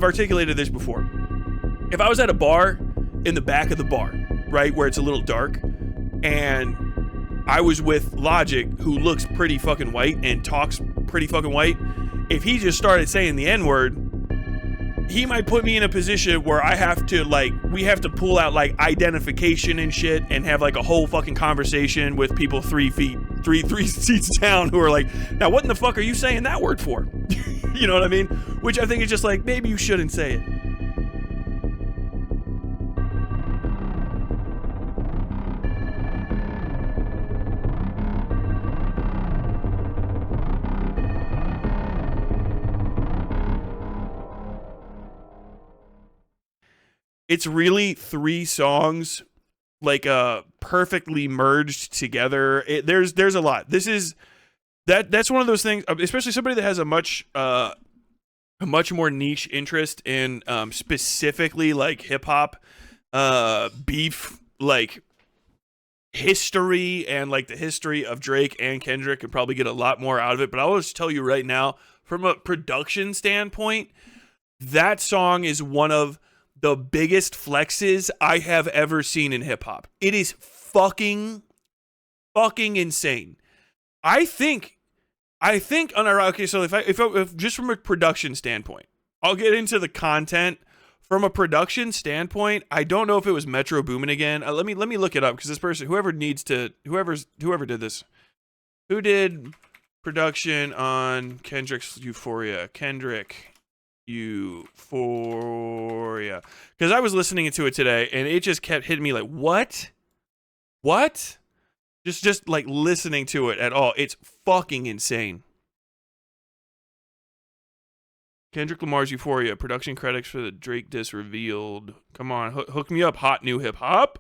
I've articulated this before. If I was at a bar in the back of the bar, right, where it's a little dark, and I was with Logic, who looks pretty fucking white and talks pretty fucking white, if he just started saying the N-word, he might put me in a position where I have to, like, we have to pull out, like, identification and shit and have, like, a whole fucking conversation with people 3 seats down who are like, now what in the fuck are you saying that word for? You know what I mean? Which I think is just like, maybe you shouldn't say it. It's really 3 songs, like, perfectly merged together. There's a lot. That's one of those things, especially somebody that has a much more niche interest in specifically like hip hop, beef, like history, and like the history of Drake and Kendrick, could probably get a lot more out of it. But I'll just tell you right now, from a production standpoint, that song is one of the biggest flexes I have ever seen in hip hop. It is fucking insane. I think on our, okay, so if just from a production standpoint, I'll get into the content. From a production standpoint, I don't know if it was Metro Boomin again. Let me look it up, because this person, whoever did this, who did production on Kendrick's Euphoria, Kendrick Euphoria, because I was listening to it today and it just kept hitting me like, what? Just like listening to it at all, it's fucking insane. Kendrick Lamar's Euphoria, production credits for the Drake diss revealed. Come on, hook me up, hot new hip hop.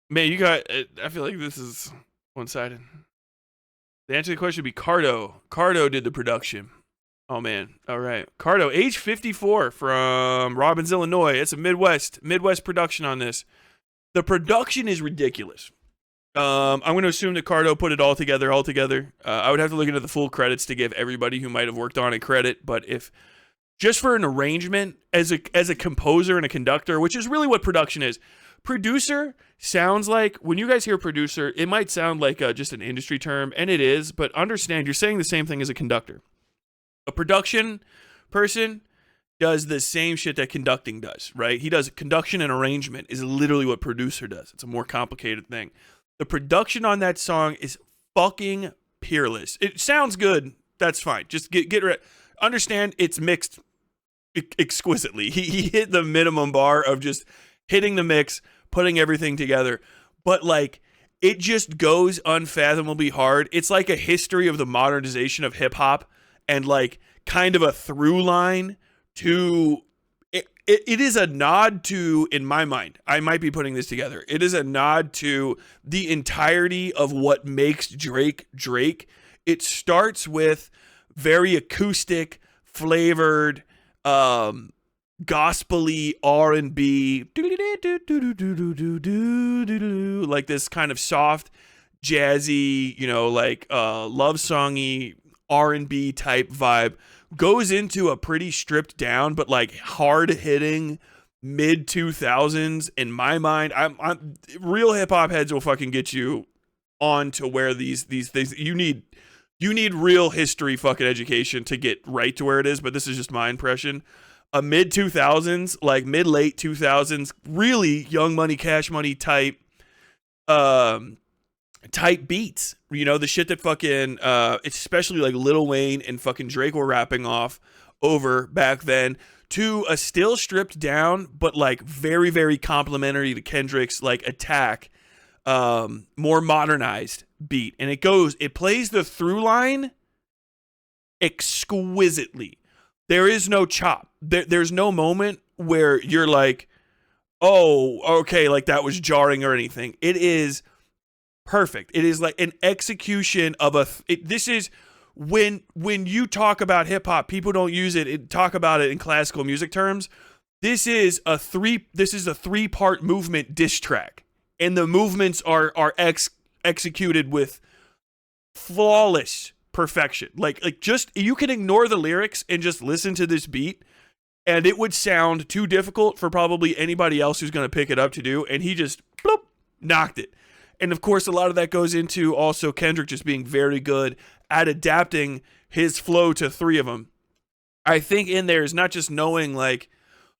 Man, you got, I feel like this is one-sided. The answer to the question would be Cardo. Cardo did the production. Oh, man. All right. Cardo, age 54, from Robbins, Illinois. It's a Midwest production on this. The production is ridiculous. I'm going to assume that Cardo put it all together. I would have to look into the full credits to give everybody who might have worked on it credit. But if just for an arrangement, as a composer and a conductor, which is really what production is. Producer sounds like, when you guys hear producer, it might sound like just an industry term, and it is, but understand, you're saying the same thing as a conductor. A production person does the same shit that conducting does, right? He does conduction and arrangement is literally what producer does. It's a more complicated thing. The production on that song is fucking peerless. It sounds good. That's fine. Just get understand it's mixed exquisitely. He hit the minimum bar of just hitting the mix, putting everything together. But like, it just goes unfathomably hard. It's like a history of the modernization of hip hop, and like kind of a through line to it is a nod to, in my mind, I might be putting this together, it is a nod to the entirety of what makes Drake Drake. It starts with very acoustic, flavored, gospel-y R&B, like this kind of soft, jazzy, like love songy R&B type vibe, goes into a pretty stripped down but like hard hitting mid 2000s. In my mind, I'm real hip hop heads will fucking get you on to where these things you need real history fucking education to get right to where it is, but this is just my impression. A mid 2000s, like mid late 2000s, really Young Money, Cash Money type beats, the shit that fucking especially like Lil Wayne and fucking Drake were rapping off over back then, to a still stripped down but like very, very complimentary to Kendrick's like Attack, more modernized beat. And it plays the through line exquisitely. There is no chop. There's no moment where you're like, oh, okay, like that was jarring or anything. It is perfect. It is like an execution of this is when you talk about hip hop, people don't use it, talk about it in classical music terms. This is a 3-part movement diss track, and the movements are executed with flawless perfection. Like just you can ignore the lyrics and just listen to this beat, and it would sound too difficult for probably anybody else who's going to pick it up to do. And he just bloop, knocked it. And of course, a lot of that goes into also Kendrick just being very good at adapting his flow to three of them. I think in there is not just knowing like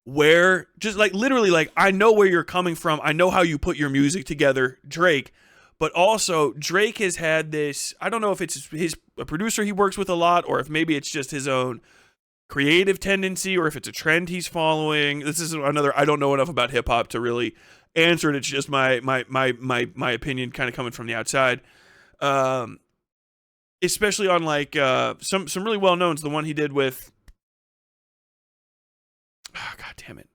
where, just like literally like, I know where you're coming from. I know how you put your music together, Drake. But also Drake has had this, I don't know if it's a producer he works with a lot, or if maybe it's just his own creative tendency, or if it's a trend he's following. This is another, I don't know enough about hip hop to really answer it. It's just my opinion kind of coming from the outside. Especially on like some really well knowns, the one he did with God damn it.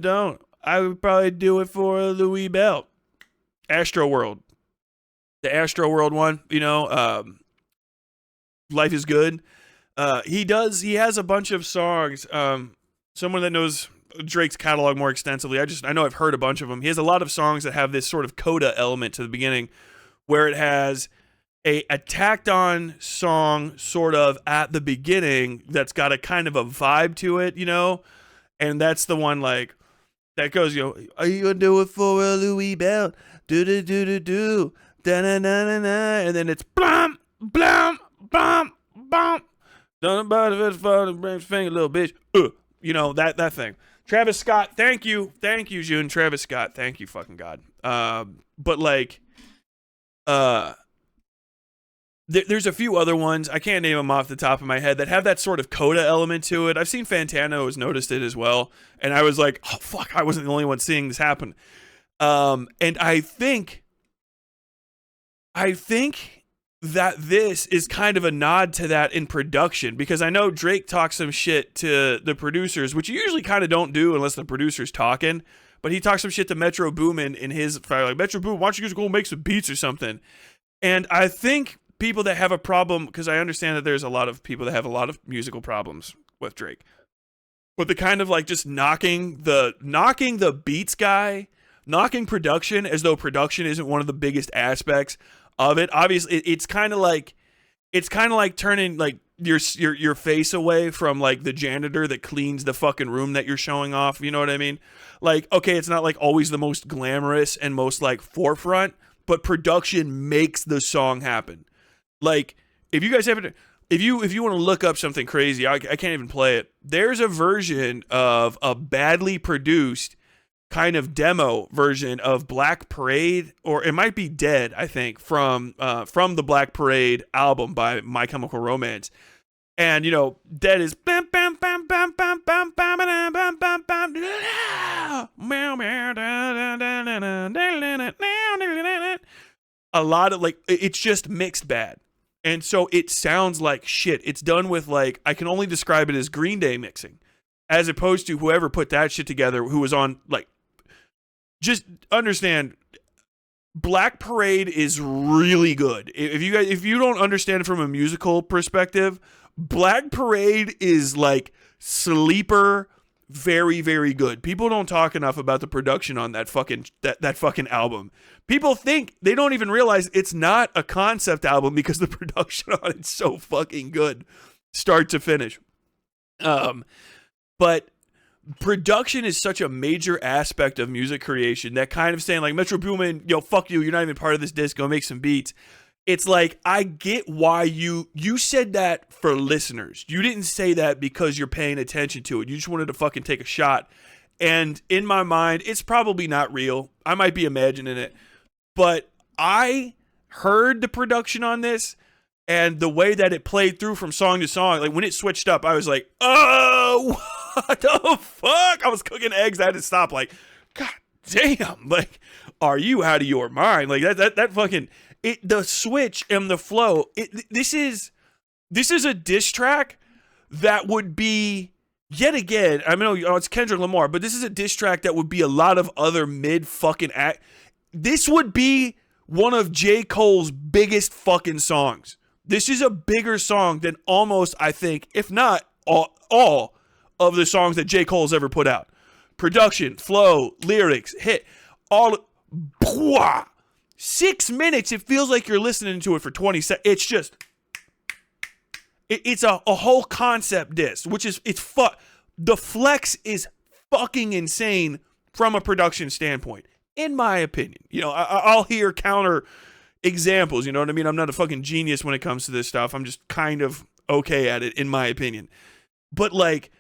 Don't. I would probably do it for Louis Bell. Astro World. The Astro World one, you know, Life is Good. He has a bunch of songs. Someone that knows Drake's catalog more extensively, I know I've heard a bunch of them. He has a lot of songs that have this sort of coda element to the beginning, where it has a tacked on song sort of at the beginning that's got a kind of a vibe to it, you know? And that's the one like that goes, you know, are you gonna do it for a Louis Bell? Do do do do do da na na na na, and then it's blum blum blum blum. Don't nobody fit for the bring finger, little bitch. You know that thing. Travis Scott, thank you, June. Travis Scott, thank you, fucking God. But like, there's a few other ones, I can't name them off the top of my head, that have that sort of coda element to it. I've seen Fantano has noticed it as well, and I was like, oh fuck, I wasn't the only one seeing this happen. And I think that this is kind of a nod to that in production, because I know Drake talks some shit to the producers, which you usually kind of don't do unless the producer's talking, but he talks some shit to Metro Boomin in his, like, Metro Boomin, why don't you just go make some beats or something? And I think people that have a problem, because I understand that there's a lot of people that have a lot of musical problems with Drake, but the kind of like just knocking the beats guy, knocking production as though production isn't one of the biggest aspects of it. Obviously, it's kind of like turning like your face away from like the janitor that cleans the fucking room that you're showing off. You know what I mean? Like, okay, it's not like always the most glamorous and most like forefront, but production makes the song happen. Like, if you guys haven't, if you want to look up something crazy, I can't even play it. There's a version of a badly produced kind of demo version of Black Parade, or it might be Dead, I think, from the Black Parade album by My Chemical Romance. And, you know, Dead is a lot of like, it's just mixed bad. And so it sounds like shit. It's done with like, I can only describe it as Green Day mixing, as opposed to whoever put that shit together, who was on like, just understand, Black Parade is really good. If you don't understand it from a musical perspective, Black Parade is like sleeper, very, very good. People don't talk enough about the production on that fucking album. People think, they don't even realize it's not a concept album because the production on it's so fucking good, start to finish. But production is such a major aspect of music creation that kind of saying like, Metro Boomin, yo, fuck you, you're not even part of this disc, go make some beats. It's like, I get why you said that for listeners. You didn't say that because you're paying attention to it. You just wanted to fucking take a shot. And in my mind, it's probably not real. I might be imagining it. But I heard the production on this and the way that it played through from song to song. Like, when it switched up, I was like, oh, what the fuck? I was cooking eggs. I had to stop. Like, God damn. Like, are you out of your mind? Like, that fucking... the switch and the flow. This is a diss track that would be, yet again, I mean, it's Kendrick Lamar, but this is a diss track that would be a lot of other mid fucking act. This would be one of J. Cole's biggest fucking songs. This is a bigger song than almost, I think, if not all of the songs that J. Cole's ever put out. Production, flow, lyrics, hit, all. 6 minutes, it feels like you're listening to it for 20 seconds. It's just, it's a whole concept disc, which is, the flex is fucking insane from a production standpoint, in my opinion. You know, I'll hear counter examples, you know what I mean? I'm not a fucking genius when it comes to this stuff. I'm just kind of okay at it, in my opinion. But like,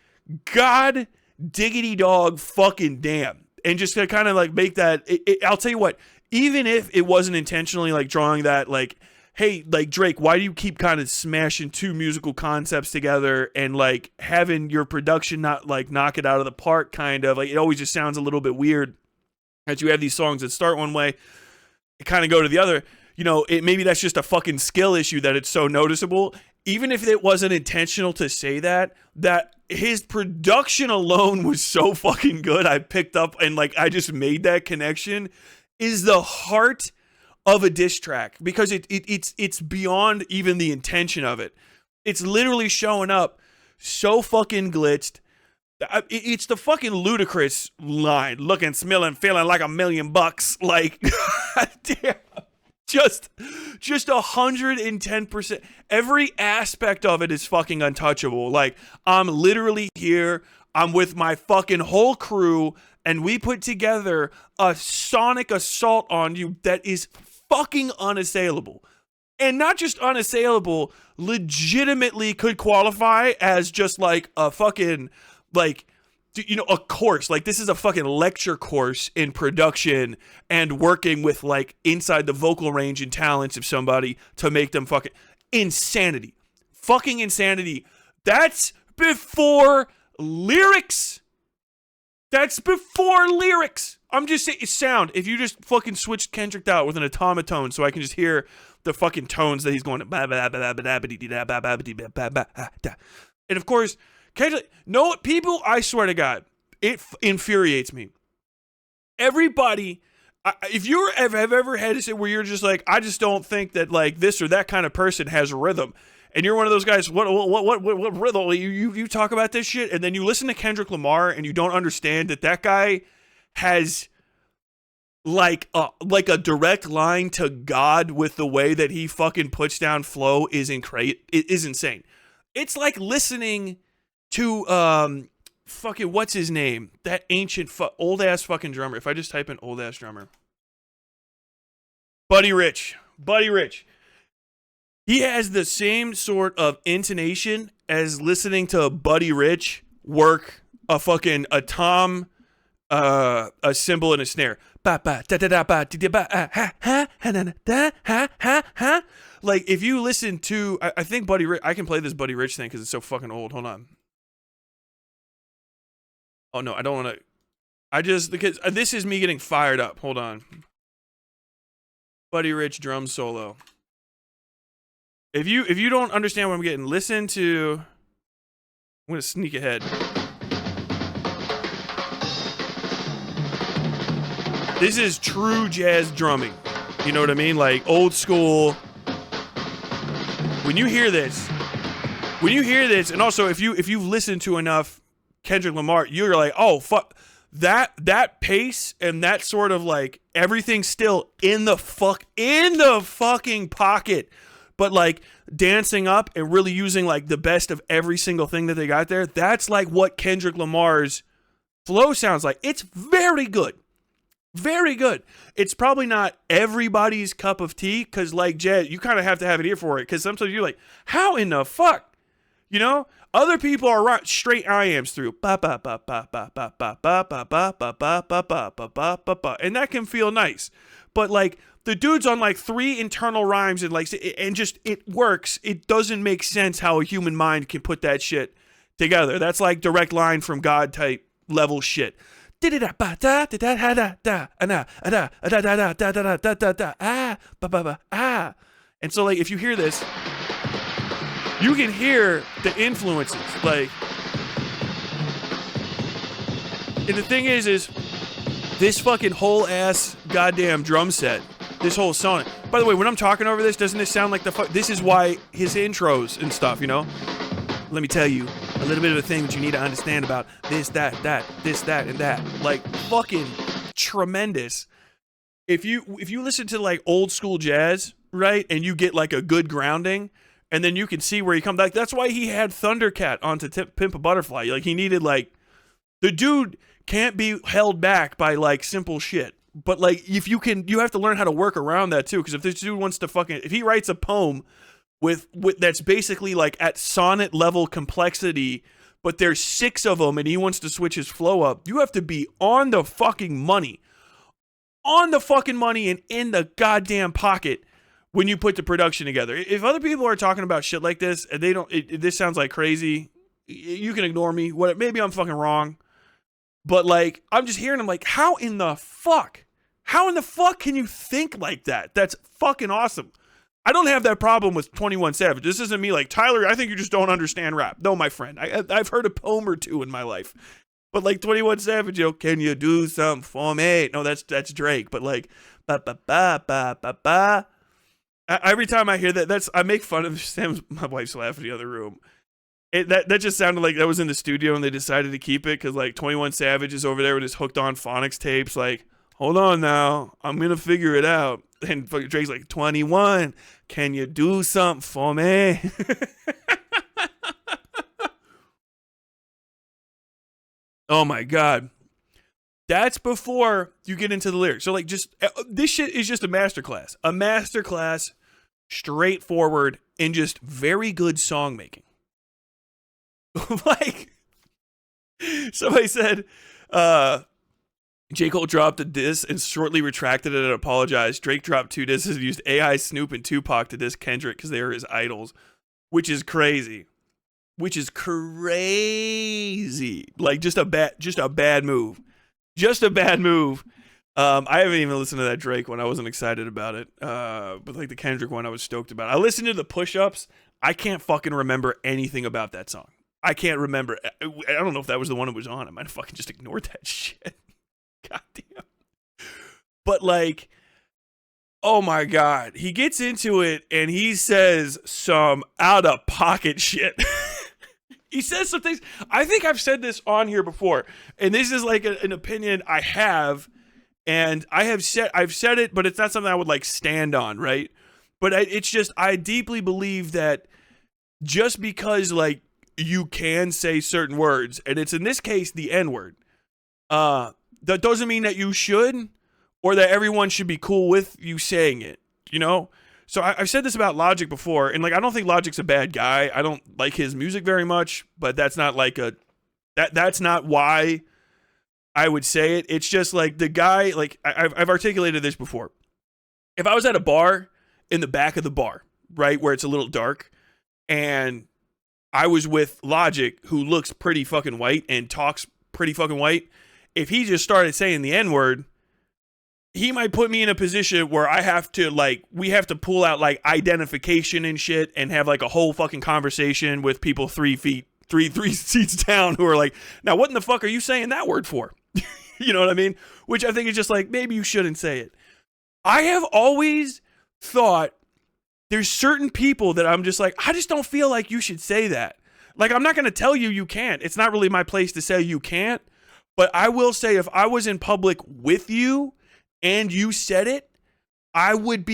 God diggity dog fucking damn. And just to kind of like make that, I'll tell you what, even if it wasn't intentionally like drawing that, like, hey, like Drake, why do you keep kind of smashing two musical concepts together and like having your production not like knock it out of the park, kind of like, it always just sounds a little bit weird that you have these songs that start one way, it kind of go to the other. You know, maybe that's just a fucking skill issue that it's so noticeable. Even if it wasn't intentional to say that his production alone was so fucking good, I picked up and like I just made that connection, is the heart of a diss track, because it's beyond even the intention of it. It's literally showing up so fucking blitzed. It's the fucking ludicrous line, looking, smelling, feeling like $1 million. Like, damn. Just 110%. Every aspect of it is fucking untouchable. Like, I'm literally here. I'm with my fucking whole crew, and we put together a sonic assault on you that is fucking unassailable. And not just unassailable, legitimately could qualify as just like a fucking, like, you know, a course. Like, this is a fucking lecture course in production and working with like inside the vocal range and talents of somebody to make them fucking insanity. Fucking insanity. That's before lyrics. That's before lyrics. I'm just saying, sound. If you just fucking switch Kendrick out with an automaton so I can just hear the fucking tones that he's going, and of course, Kendrick, no, people, I swear to God, it infuriates me. Everybody, if you have ever had to say where you're just like, I just don't think that like this or that kind of person has rhythm, and you're one of those guys, what rhythm? You talk about this shit, and then you listen to Kendrick Lamar, and you don't understand that guy has like a direct line to God with the way that he fucking puts down flow is insane. It's like listening to fucking what's his name, that ancient old ass fucking drummer. If I just type in old ass drummer, Buddy Rich, he has the same sort of intonation as listening to Buddy Rich work a tom, a cymbal and a snare. Like, if you listen to, I think Buddy Rich, I can play this Buddy Rich thing because it's so fucking old. Hold on. Oh no, I don't want to. Because this is me getting fired up. Hold on. Buddy Rich drum solo. If you don't understand what I'm getting, listen to. I'm gonna sneak ahead. This is true jazz drumming. You know what I mean? Like old school. When you hear this, and also if you've listened to enough Kendrick Lamar, you're like, oh fuck, that pace and that sort of like everything still in the fucking pocket, but like dancing up and really using like the best of every single thing that they got there. That's like what Kendrick Lamar's flow sounds like. It's very good. Very good. It's probably not everybody's cup of tea, because like jazz, you kind of have to have an ear for it, because sometimes you're like, how in the fuck? You know? Other people are right, straight IAMs through. And that can feel nice. But like the dude's on like 3 internal rhymes and like, and just, it works. It doesn't make sense how a human mind can put that shit together. That's like direct line from God type level shit. And so like if you hear this, you can hear the influences, like, and the thing is this fucking whole ass goddamn drum set, this whole song. By the way, when I'm talking over this, doesn't this sound like this is why his intros and stuff, you know? Let me tell you a little bit of a thing that you need to understand about this, that, and that. Like, fucking tremendous. if you listen to like old school jazz, right, and you get like a good grounding, and then you can see where he comes back. That's why he had Thundercat onto Pimp a Butterfly. Like he needed like the dude can't be held back by like simple shit. But like if you can, you have to learn how to work around that too. Because if this dude wants to if he writes a poem with that's basically like at sonnet level complexity, but there's 6 of them and he wants to switch his flow up, you have to be on the fucking money. On the fucking money and in the goddamn pocket when you put the production together. If other people are talking about shit like this and they don't, this sounds like crazy, you can ignore me. Maybe I'm fucking wrong. But like, I'm just hearing them like, how in the fuck can you think like that? That's fucking awesome. I don't have that problem with 21 Savage. This isn't me like, Tyler, I think you just don't understand rap. No, my friend. I've heard a poem or two in my life. But like 21 Savage, can you do something for me? No, that's Drake. But like, ba ba ba ba ba ba. Every time I hear that, I make fun of Sam's. My wife's laughing in the other room. That just sounded like that was in the studio and they decided to keep it because like 21 Savage is over there with his Hooked on Phonics tapes. Like, hold on now, I'm gonna figure it out. And Drake's like, 21, can you do something for me? Oh my God. That's before you get into the lyrics. So like this shit is just a masterclass. A masterclass, straightforward, and just very good song making. Like, somebody said, J. Cole dropped a diss and shortly retracted it and apologized. Drake dropped 2 disses and used AI, Snoop, and Tupac to diss Kendrick because they were his idols, which is crazy. Like just a bad move. Just a bad move. I haven't even listened to that Drake one. I wasn't excited about it. But like the Kendrick one, I was stoked about. I listened to the push-ups. I can't fucking remember anything about that song. I can't remember. I don't know if that was the one that was on. I might have fucking just ignored that shit. God damn. But like, oh my God. He gets into it and he says some out of pocket shit. He says some things. I think I've said this on here before. And this is like an opinion I have. And I've said it, but it's not something I would like stand on, right? But it's just, I deeply believe that just because like you can say certain words, and it's in this case the N-word, that doesn't mean that you should, or that everyone should be cool with you saying it, you know? So I've said this about Logic before, and like I don't think Logic's a bad guy. I don't like his music very much, but that's not like that's not why I would say it. It's just like the guy, like I've articulated this before. If I was at a bar, in the back of the bar, right, where it's a little dark, and I was with Logic, who looks pretty fucking white and talks pretty fucking white, if he just started saying the N-word, he might put me in a position where I have to like, we have to pull out like identification and shit and have like a whole fucking conversation with people 3 seats down who are like, now what in the fuck are you saying that word for? You know what I mean? Which I think is just like, maybe you shouldn't say it. I have always thought there's certain people that I'm just like, I just don't feel like you should say that. Like, I'm not going to tell you you can't. It's not really my place to say you can't. But I will say if I was in public with you and you said it, I would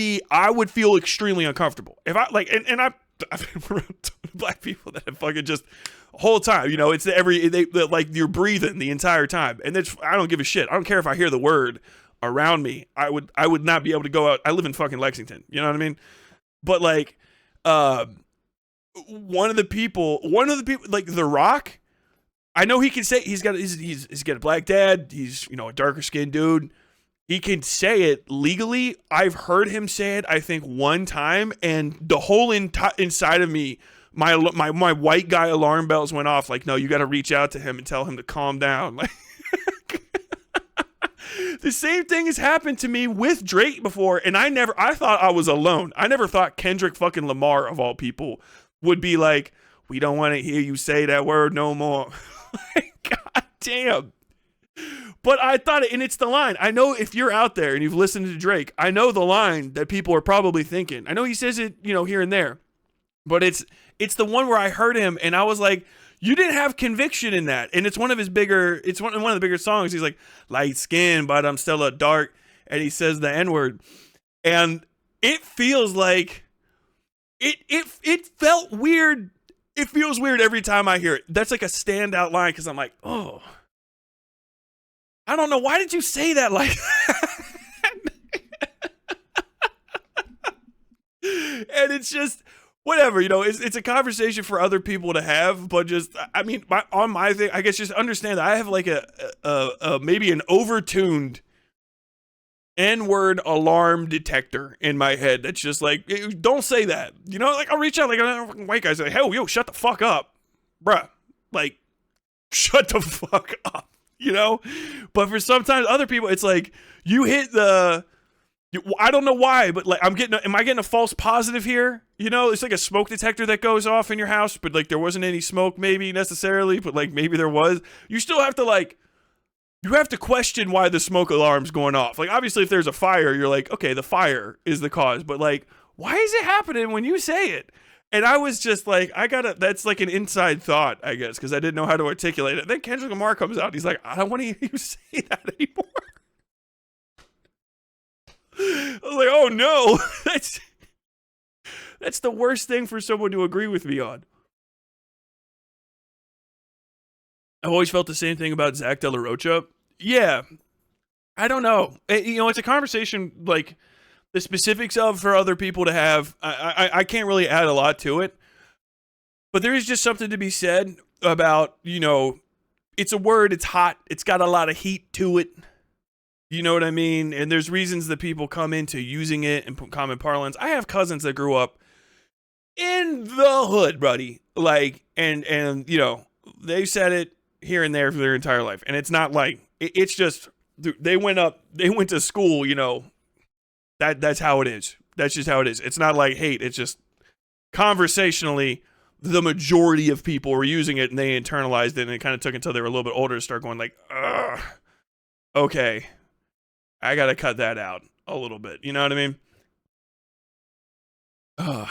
feel extremely uncomfortable. If I like, and I've been around black people that have fucking just the whole time, you know, it's like you're breathing the entire time. And I don't give a shit. I don't care if I hear the word around me. I would not be able to go out. I live in fucking Lexington. You know what I mean? But like, one of the people, like The Rock, I know he can say he's got a black dad. He's, you know, a darker skinned dude. He can say it legally. I've heard him say it, I think, one time, and the whole inside of me, my white guy alarm bells went off. Like, no, you got to reach out to him and tell him to calm down. Like, the same thing has happened to me with Drake before, and I thought I was alone. I never thought Kendrick fucking Lamar, of all people, would be like, we don't want to hear you say that word no more. Like, God damn. But I thought it, and it's the line. I know if you're out there and you've listened to Drake, I know the line that people are probably thinking. I know he says it, you know, here and there, but it's the one where I heard him and I was like, you didn't have conviction in that. And it's one of the bigger songs. He's like, light skin, but I'm still a dark. and he says the N-word. And it feels like it felt weird. It feels weird every time I hear it. That's like a standout line because I'm like, oh, I don't know. Why did you say that like that? And it's just whatever, you know, it's a conversation for other people to have, but just, I mean, on my thing, I guess just understand that I have like a maybe an overtuned N-word alarm detector in my head that's just like, don't say that. You know, like I'll reach out like a white guy say, hey, yo, shut the fuck up. Bruh. Like, shut the fuck up. You know? But for sometimes other people, it's like, you hit the, I don't know why, but like, am I getting a false positive here? You know, it's like a smoke detector that goes off in your house, but like there wasn't any smoke maybe necessarily, but like maybe there was. You still have to like, you have to question why the smoke alarm's going off. Like, obviously, if there's a fire, you're like, okay, the fire is the cause. But, like, why is it happening when you say it? And I was just like, that's like an inside thought, I guess, because I didn't know how to articulate it. Then Kendrick Lamar comes out, and he's like, I don't want to hear you say that anymore. I was like, oh, no. That's the worst thing for someone to agree with me on. I've always felt the same thing about Zach De La Rocha. Yeah, I don't know. You know, it's a conversation like the specifics of for other people to have. I can't really add a lot to it, but there is just something to be said about, you know, it's a word. It's hot. It's got a lot of heat to it. You know what I mean? And there's reasons that people come into using it in common parlance. I have cousins that grew up in the hood, buddy. Like, and you know, they said it here and there for their entire life. And it's not like, it's just, they went to school, you know, that's how it is. That's just how it is. It's not like hate. It's just conversationally, the majority of people were using it and they internalized it, and it kind of took until they were a little bit older to start going like, ugh, okay, I got to cut that out a little bit. You know what I mean? Ugh.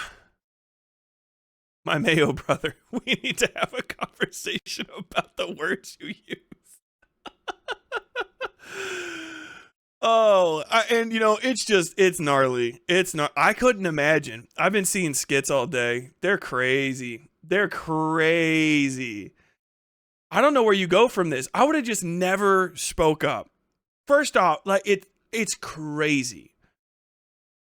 My Mayo brother, we need to have a conversation about the words you use. Oh, and you know, it's gnarly. It's not, I couldn't imagine. I've been seeing skits all day. They're crazy. They're crazy. I don't know where you go from this. I would have just never spoke up. First off, like it's crazy.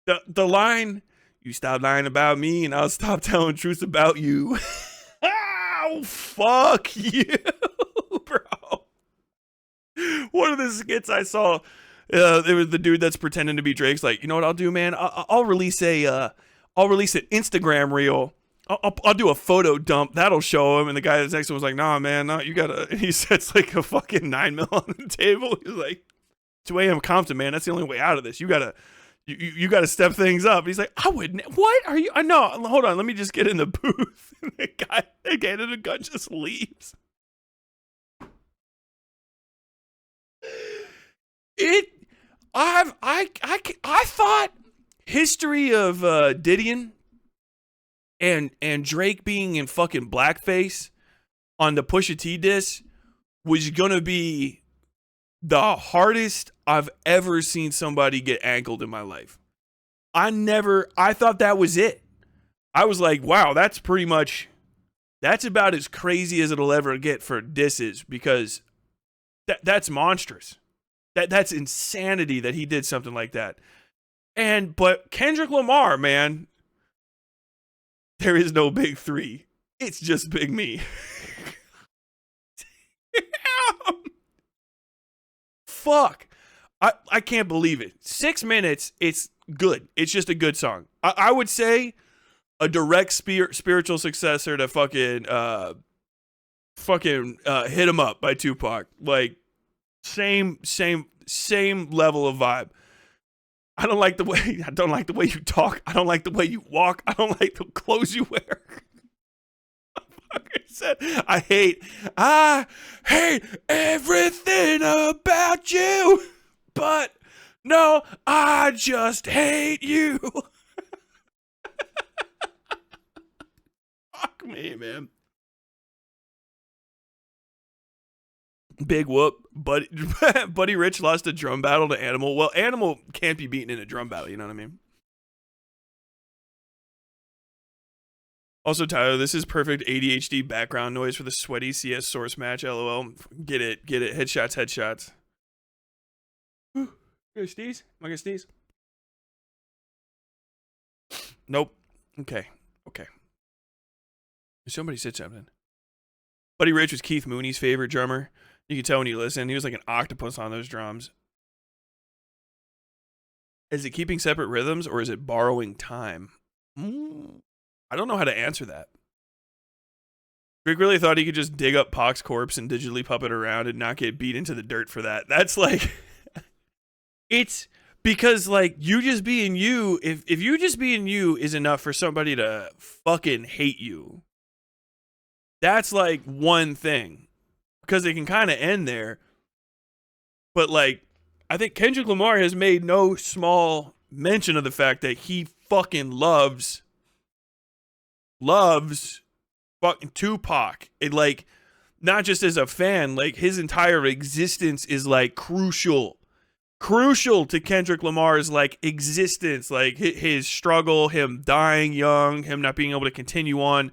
The line, you stop lying about me and I'll stop telling truths about you. Oh, fuck you, bro. One of the skits I saw, it was the dude that's pretending to be Drake's like, you know what I'll do, man? I'll release an Instagram reel. I'll do a photo dump. That'll show him. And the guy that's next to him was like, nah, man, no, you gotta, and he sets like a fucking 9 mil on the table. He's like, 2 a.m. Compton, man. That's the only way out of this. You gotta step things up. And he's like, I wouldn't. What are you? I know. Hold on. Let me just get in the booth. And the guy in the gun just leaves. I thought history of Didion and Drake being in fucking blackface on the Pusha T diss was gonna be the hardest I've ever seen somebody get ankled in my life. I thought that was it. I was like, wow, that's about as crazy as it'll ever get for disses, because that's monstrous. That's insanity that he did something like that. But Kendrick Lamar, man, there is no big three. It's just Big Me. Fuck. I can't believe it. 6 minutes, it's good. It's just a good song. I would say a direct spiritual successor to fucking Hit 'Em Up by Tupac. Like, same level of vibe. I don't like the way you talk. I don't like the way you walk. I don't like the clothes you wear. I hate everything about you, but no, I just hate you. Fuck me, man. Big whoop. Buddy Rich lost a drum battle to Animal. Well, Animal can't be beaten in a drum battle, you know what I mean? Also, Tyler, this is perfect ADHD background noise for the sweaty CS source match, LOL. Get it. Headshots. Whew. You gonna sneeze? Am I gonna sneeze? Nope. Okay. Somebody said something. Buddy Rich was Keith Mooney's favorite drummer. You can tell when you listen. He was like an octopus on those drums. Is it keeping separate rhythms or is it borrowing time? I don't know how to answer that. Greg really thought he could just dig up Pac's corpse and digitally puppet around and not get beat into the dirt for that. That's like... It's because, like, you just being you, if you just being you is enough for somebody to fucking hate you, that's, like, one thing. Because it can kind of end there. But, like, I think Kendrick Lamar has made no small mention of the fact that he fucking loves fucking Tupac. It, like, not just as a fan, like, his entire existence is, like, crucial to Kendrick Lamar's, like, existence, like his struggle, him dying young, him not being able to continue on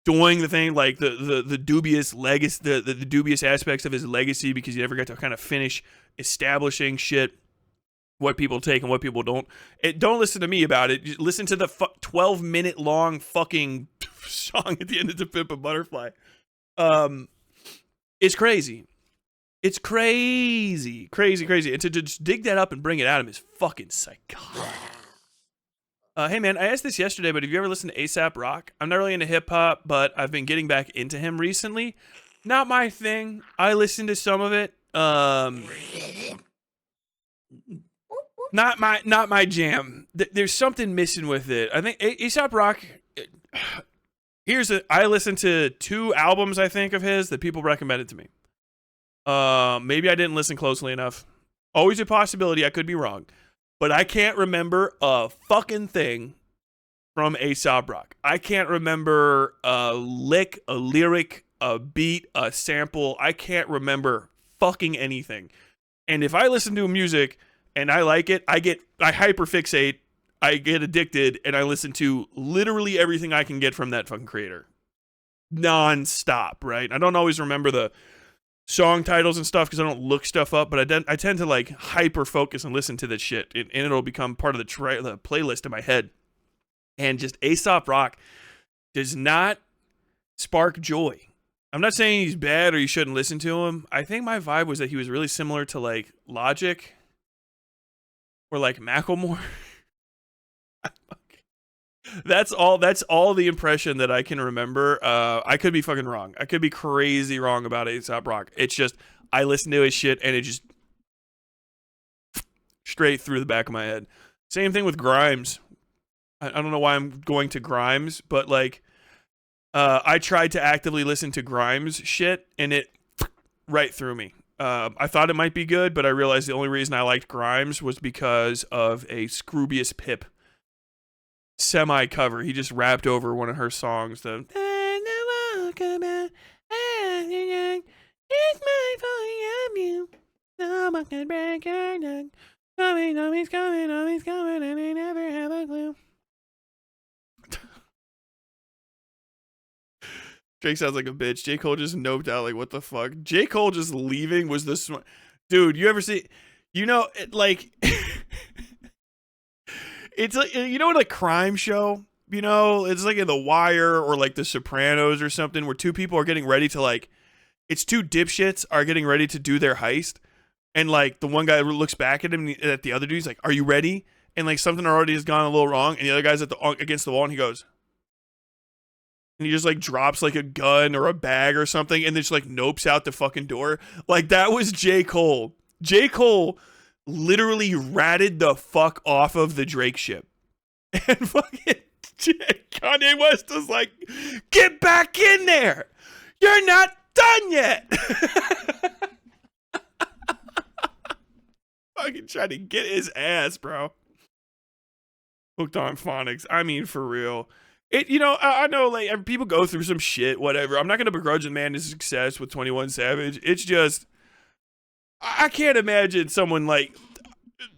doing the thing, like the dubious legacy, the dubious aspects of his legacy, because he never got to kind of finish establishing shit, what people take and what people don't. Don't listen to me about it. Just listen to the 12-minute long fucking song at the end of "To Pimp a Butterfly." It's crazy. It's crazy. And to just dig that up and bring it at him is fucking psychotic. Hey man, I asked this yesterday, but have you ever listened to A$AP Rock? I'm not really into hip hop, but I've been getting back into him recently. Not my thing. I listened to some of it. Not my jam. There's something missing with it. I think A$AP Rock. I listened to 2 albums, I think, of his that people recommended to me. Maybe I didn't listen closely enough. Always a possibility. I could be wrong. But I can't remember a fucking thing from A$AP Rock. I can't remember a lick, a lyric, a beat, a sample. I can't remember fucking anything. And if I listen to music and I like it, I hyperfixate, I get addicted, and I listen to literally everything I can get from that fucking creator. Non-stop, right? I don't always remember the song titles and stuff because I don't look stuff up, but I tend to like hyper focus and listen to this shit, and it'll become part of the playlist in my head. And just A$AP Rock does not spark joy. I'm not saying he's bad or you shouldn't listen to him. I think my vibe was that he was really similar to like Logic or like Macklemore. That's all the impression that I can remember. I could be fucking wrong. I could be crazy wrong about A$AP Rock. It's just, I listen to his shit and it just straight through the back of my head. Same thing with Grimes. I don't know why I'm going to Grimes, but like, I tried to actively listen to Grimes shit and it right through me. I thought it might be good, but I realized the only reason I liked Grimes was because of a Scroobius Pip semi cover. He just rapped over one of her songs. Drake sounds like a bitch. J. Cole just noped out. Like, what the fuck? J. Cole just leaving was the dude. You ever see? You know, like. It's like, you know, in a crime show, you know, it's like in The Wire or like The Sopranos or something where 2 people are getting ready to like, it's 2 dipshits are getting ready to do their heist. And like the one guy looks back at him, at the other dude, he's like, "Are you ready?" And like something already has gone a little wrong. And the other guy's against the wall and he goes, and he just like drops like a gun or a bag or something and then just like nopes out the fucking door. Like that was J. Cole. J. Cole literally ratted the fuck off of the Drake ship. And fucking Kanye West was like, "Get back in there. You're not done yet." Fucking trying to get his ass, bro. Hooked on phonics. I mean, for real. You know, I know like people go through some shit, whatever. I'm not going to begrudge the man his success with 21 Savage. It's just, I can't imagine someone like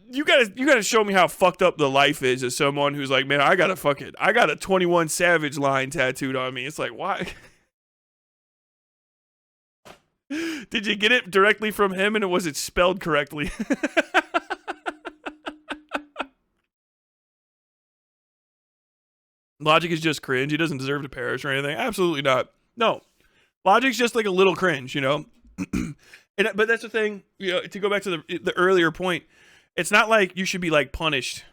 you gotta show me how fucked up the life is as someone who's like, man, I got a 21 Savage line tattooed on me. It's like, why? Did you get it directly from him and was it spelled correctly? Logic is just cringe. He doesn't deserve to perish or anything. Absolutely not. No. Logic's just like a little cringe, you know? But that's the thing, you know, to go back to the earlier point, it's not like you should be like punished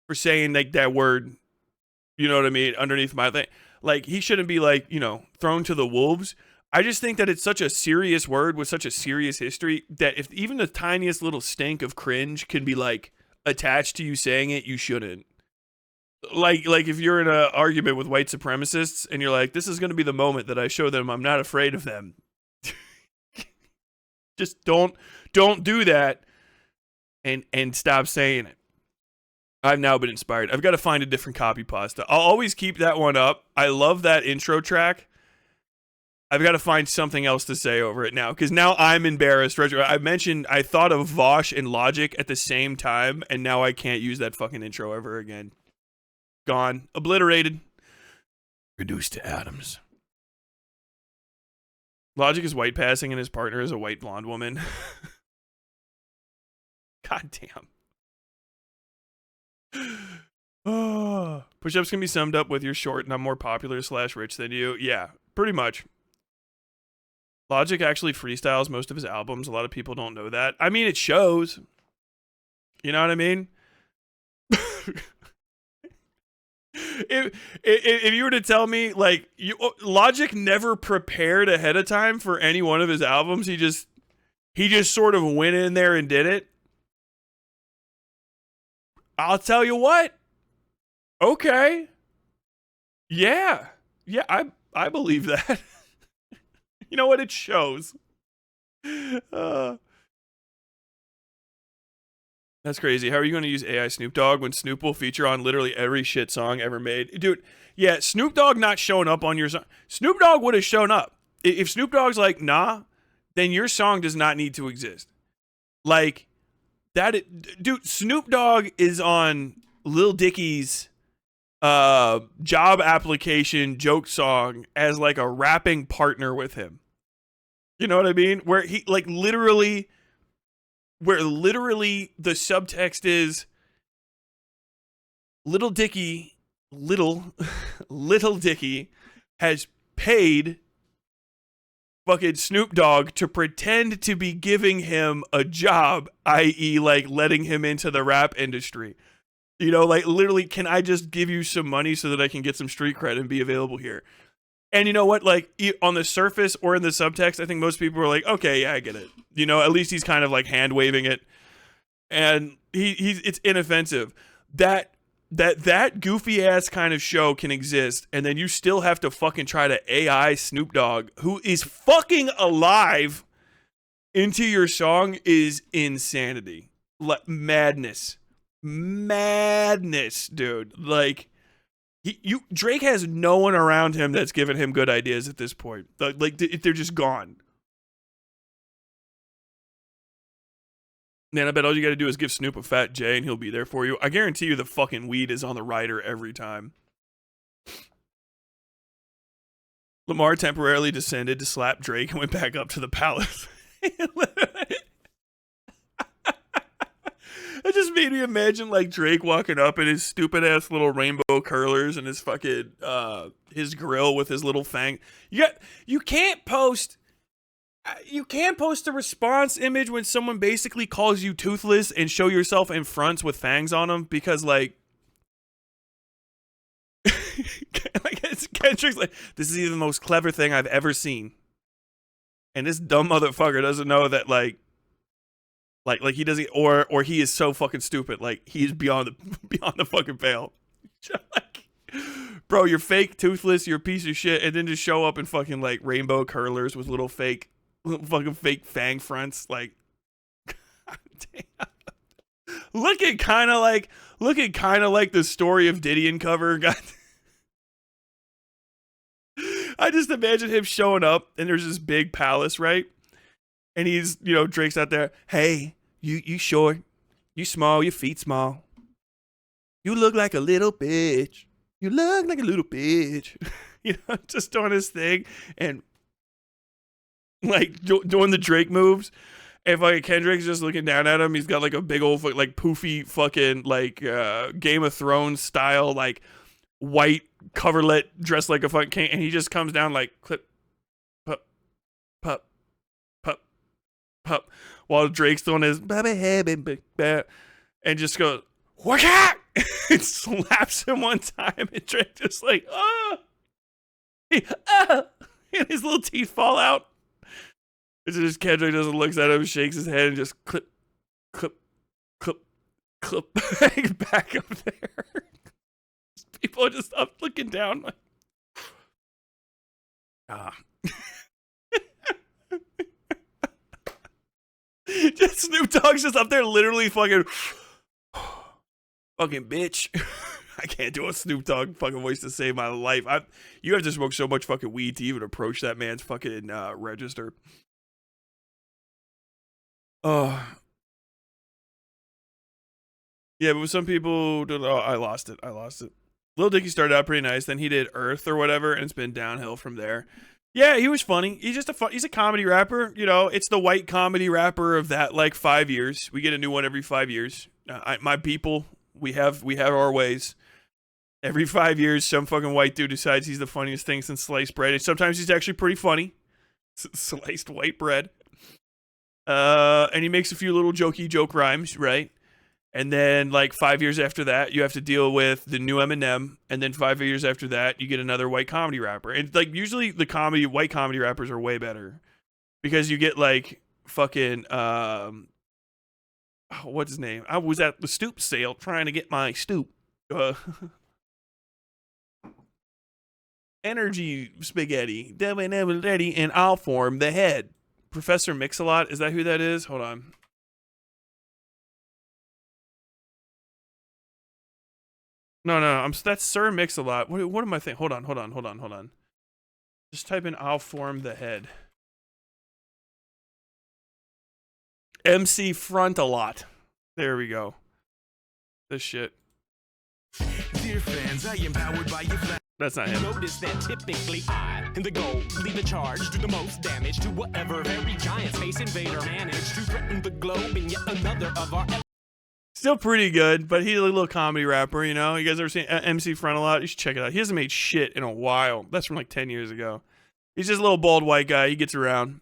for saying like that word, you know what I mean, underneath my thing. Like he shouldn't be like, you know, thrown to the wolves. I just think that it's such a serious word with such a serious history that if even the tiniest little stink of cringe can be like attached to you saying it, you shouldn't. Like if you're in an argument with white supremacists and you're like, this is going to be the moment that I show them I'm not afraid of them. Just don't do that and stop saying it. I've now been inspired. I've got to find a different copy pasta. I'll always keep that one up. I love that intro track. I've got to find something else to say over it now because now I'm embarrassed. I mentioned I thought of Vosh and Logic at the same time, and now I can't use that fucking intro ever again. Gone. Obliterated. Reduced to atoms. Logic is white passing and his partner is a white blonde woman. God damn. Oh, push-ups can be summed up with you're short and I'm more popular / rich than you. Yeah, pretty much. Logic actually freestyles most of his albums. A lot of people don't know that. I mean, it shows. You know what I mean? If you were to tell me, like, Logic never prepared ahead of time for any one of his albums, he just sort of went in there and did it. I'll tell you what. Okay. Yeah, I believe that. You know what? It shows. That's crazy. How are you going to use AI Snoop Dogg when Snoop will feature on literally every shit song ever made? Dude, yeah, Snoop Dogg not showing up on your song. Snoop Dogg would have shown up. If Snoop Dogg's like, nah, then your song does not need to exist. Like, dude, Snoop Dogg is on Lil Dicky's job application joke song as like a rapping partner with him. You know what I mean? Where he like literally the subtext is Little Dicky has paid fucking Snoop Dogg to pretend to be giving him a job, i.e. like letting him into the rap industry. You know, like literally, can I just give you some money so that I can get some street cred and be available here? And you know what? Like on the surface or in the subtext, I think most people are like, okay, yeah, I get it. You know, at least he's kind of like hand waving it, and it's inoffensive. That goofy ass kind of show can exist, and then you still have to fucking try to AI Snoop Dogg, who is fucking alive, into your song is insanity, madness, dude. Like. Drake has no one around him that's given him good ideas at this point. Like they're just gone. Man, I bet all you got to do is give Snoop a fat J and he'll be there for you. I guarantee you the fucking weed is on the rider every time. Lamar temporarily descended to slap Drake and went back up to the palace. It just made me imagine like Drake walking up in his stupid ass little rainbow curlers and his fucking his grill with his little fang. You can't post a response image when someone basically calls you toothless and show yourself in fronts with fangs on them because like Kendrick's like, this is the most clever thing I've ever seen. And this dumb motherfucker doesn't know that like he doesn't, or he is so fucking stupid. Like he's beyond the fucking pale. Like, bro, you're fake toothless. You're a piece of shit, and then just show up in fucking like rainbow curlers with little fake fang fronts. Like, damn. Looking kind of like the story of Diddy and Cover. God. I just imagine him showing up, and there's this big palace, right? And he's, you know, Drake's out there. Hey, you short, you small, your feet small. You look like a little bitch. You look like a little bitch. You know, just doing his thing and like doing the Drake moves. If like Kendrick's just looking down at him, he's got like a big old like poofy fucking like Game of Thrones style like white coverlet dressed like a fucking king, and he just comes down like clip, pup, pup, pup, pup, while Drake's doing his and just goes whack and slaps him one time, and Drake just like and his little teeth fall out. It's just Kendrick just looks at him, shakes his head, and just clip, clip, clip, clip back up there. People are just up looking down like, Just Snoop Dogg's just up there literally fucking bitch. I can't do a Snoop Dogg fucking voice to save my life. You have to smoke so much fucking weed to even approach that man's fucking register. Oh. Yeah, but with some people, I lost it. Lil Dicky started out pretty nice. Then he did Earth or whatever, and it's been downhill from there. Yeah, he was funny. He's just he's a comedy rapper. You know, it's the white comedy rapper of that like 5 years. We get a new one every 5 years. My people, we have our ways. Every 5 years, some fucking white dude decides he's the funniest thing since sliced bread. And sometimes he's actually pretty funny. Sliced white bread. And he makes a few little joke rhymes, right? And then, like, 5 years after that, you have to deal with the new Eminem. And then 5 years after that, you get another white comedy rapper. And, like, usually the white comedy rappers are way better. Because you get, like, fucking, what's his name? I was at the stoop sale trying to get my stoop. Energy spaghetti. And I'll form the head. Professor Mix-a-Lot, is that who that is? Hold on. No, that's Sir Mix-a-Lot. What am I thinking? Hold on. Just type in I'll form the head. MC Front-a-Lot. There we go. This shit. Dear fans, I am powered by your That's not him. Notice that typically I, in the goal, lead the charge, do the most damage to whatever very giant space invader managed to threaten the globe in yet another of our... Still pretty good, but he's a little comedy rapper, you know? You guys ever seen MC Front-a-Lot? You should check it out. He hasn't made shit in a while. That's from like 10 years ago. He's just a little bald white guy. He gets around.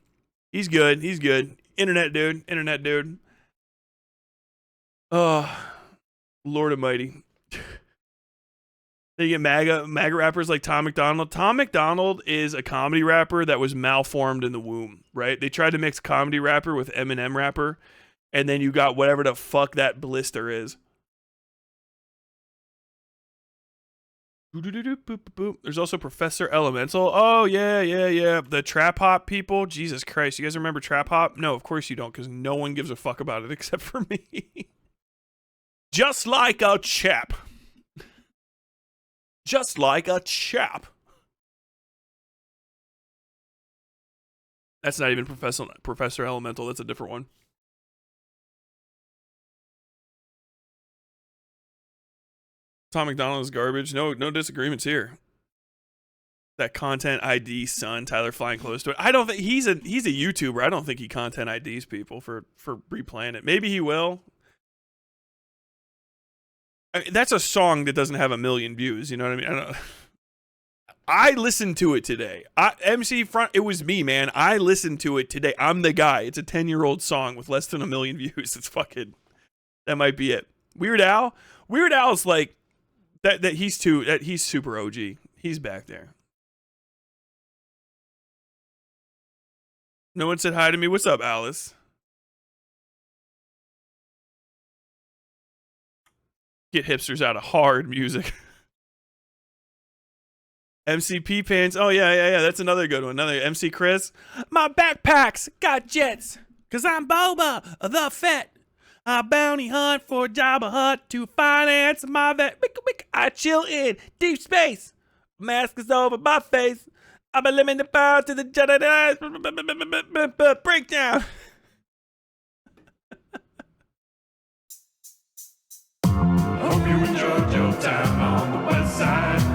He's good. Internet dude. Oh, Lord Almighty. Then you get MAGA rappers like Tom MacDonald. Tom MacDonald is a comedy rapper that was malformed in the womb, right? They tried to mix comedy rapper with Eminem rapper, and then you got whatever the fuck that blister is. There's also Professor Elemental. Oh, yeah. The trap hop people. Jesus Christ. You guys remember trap hop? No, of course you don't, because no one gives a fuck about it except for me. Just like a chap. Just like a chap. That's not even Professor Elemental. That's a different one. Tom MacDonald is garbage. No disagreements here. That content ID son, Tyler flying close to it. I don't think he's a YouTuber. I don't think he content IDs people for replaying it. Maybe he will. I mean, that's a song that doesn't have 1 million views. You know what I mean? I listened to it today. MC Front, it was me, man. I listened to it today. I'm the guy. It's a 10-year-old song with less than 1 million views. It's fucking, that might be it. Weird Al's like, he's super OG. He's back there. No one said hi to me. What's up, Alice? Get hipsters out of hard music. MCP pants. Oh, yeah. That's another good one. Another MC Chris. My backpacks got jets. Cause I'm Boba the Fett. I bounty hunt for Jabba Hutt to finance my vet. I chill in deep space. Mask is over my face. I'm a limited power to the Jedi breakdown. Joe time on the west side.